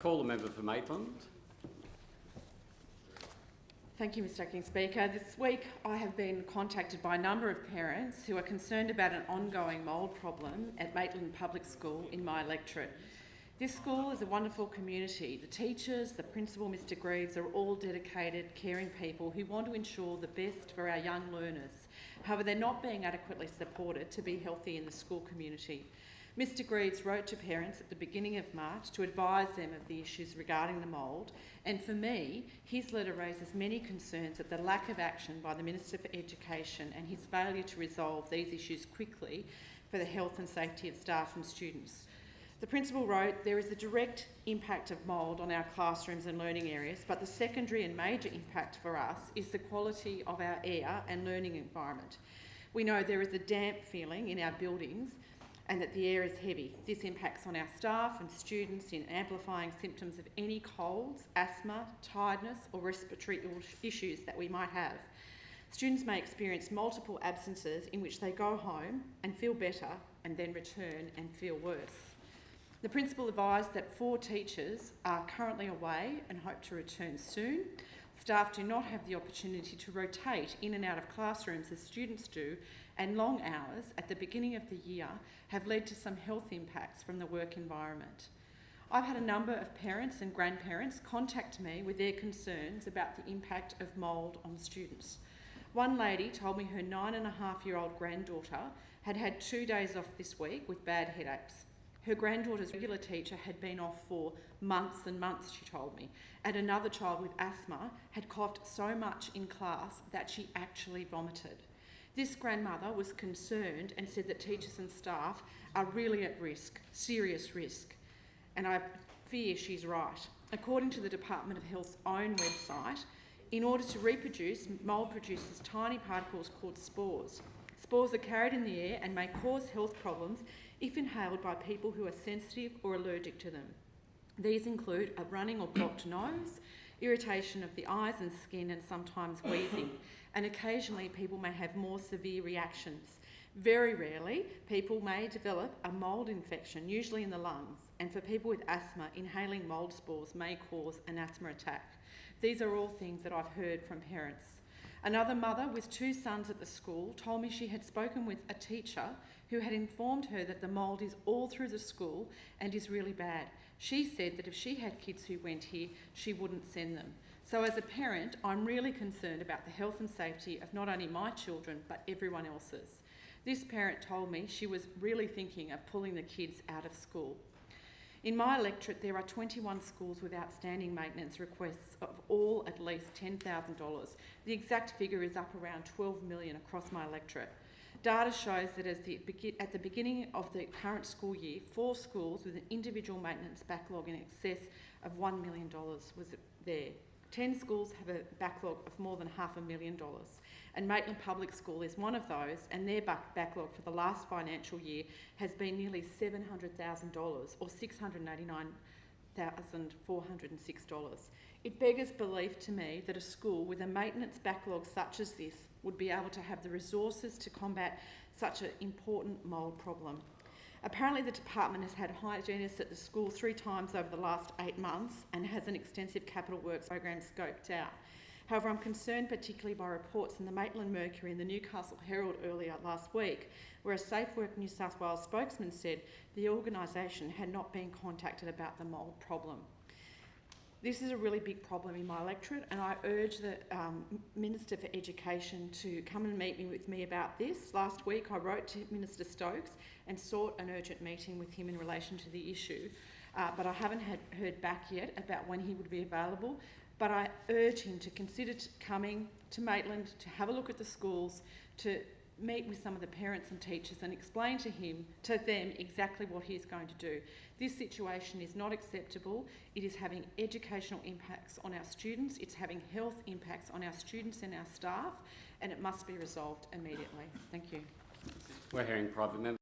Call the member for Maitland. Thank you, Mr Acting Speaker. This week I have been contacted by a number of parents who are concerned about an ongoing mould problem at Maitland Public School in my electorate. This school is a wonderful community. The teachers, the principal, Mr Greaves, are all dedicated, caring people who want to ensure the best for our young learners. However, they're not being adequately supported to be healthy in the school community. Mr Greaves wrote to parents at the beginning of March to advise them of the issues regarding the mould, and for me, his letter raises many concerns at the lack of action by the Minister for Education and his failure to resolve these issues quickly for the health and safety of staff and students. The principal wrote, "There is a direct impact of mould on our classrooms and learning areas, but the secondary and major impact for us is the quality of our air and learning environment. We know there is a damp feeling in our buildings and that the air is heavy. This impacts on our staff and students in amplifying symptoms of any colds, asthma, tiredness or respiratory issues that we might have. Students may experience multiple absences in which they go home and feel better and then return and feel worse." The principal advised that 4 teachers are currently away and hope to return soon. Staff do not have the opportunity to rotate in and out of classrooms as students do, and long hours at the beginning of the year have led to some health impacts from the work environment. I've had a number of parents and grandparents contact me with their concerns about the impact of mould on students. One lady told me her 9.5-year-old granddaughter had had 2 days off this week with bad headaches. Her granddaughter's regular teacher had been off for months and months, she told me, and another child with asthma had coughed so much in class that she actually vomited. This grandmother was concerned and said that teachers and staff are really at risk, serious risk, and I fear she's right. According to the Department of Health's own website, in order to reproduce, mould produces tiny particles called spores. Spores are carried in the air and may cause health problems if inhaled by people who are sensitive or allergic to them. These include a running or blocked nose, irritation of the eyes and skin, and sometimes wheezing. And occasionally people may have more severe reactions. Very rarely, people may develop a mould infection, usually in the lungs, and for people with asthma, inhaling mould spores may cause an asthma attack. These are all things that I've heard from parents. Another mother with 2 sons at the school told me she had spoken with a teacher who had informed her that the mould is all through the school and is really bad. She said that if she had kids who went here, she wouldn't send them. So as a parent, I'm really concerned about the health and safety of not only my children, but everyone else's. This parent told me she was really thinking of pulling the kids out of school. In my electorate, there are 21 schools with outstanding maintenance requests of all at least $10,000. The exact figure is up around 12 million across my electorate. Data shows that at the beginning of the current school year, 4 schools with an individual maintenance backlog in excess of $1 million was there. 10 schools have a backlog of more than $500,000, and Maitland Public School is one of those, and their backlog for the last financial year has been nearly $700,000 or $689,406. It beggars belief to me that a school with a maintenance backlog such as this would be able to have the resources to combat such an important mould problem. Apparently the department has had hygienists at the school 3 times over the last 8 months and has an extensive capital works program scoped out. However, I'm concerned particularly by reports in the Maitland Mercury and the Newcastle Herald earlier last week, where a Safe Work New South Wales spokesman said the organisation had not been contacted about the mould problem. This is a really big problem in my electorate, and I urge the Minister for Education to come and meet with me about this. Last week I wrote to Minister Stokes and sought an urgent meeting with him in relation to the issue, but I haven't heard back yet about when he would be available. But I urge him to consider coming to Maitland to have a look at the schools, to meet with some of the parents and teachers and explain to them exactly what he is going to do. This situation is not acceptable. It is having educational impacts on our students, it's having health impacts on our students and our staff, and it must be resolved immediately. Thank you. We're hearing private members.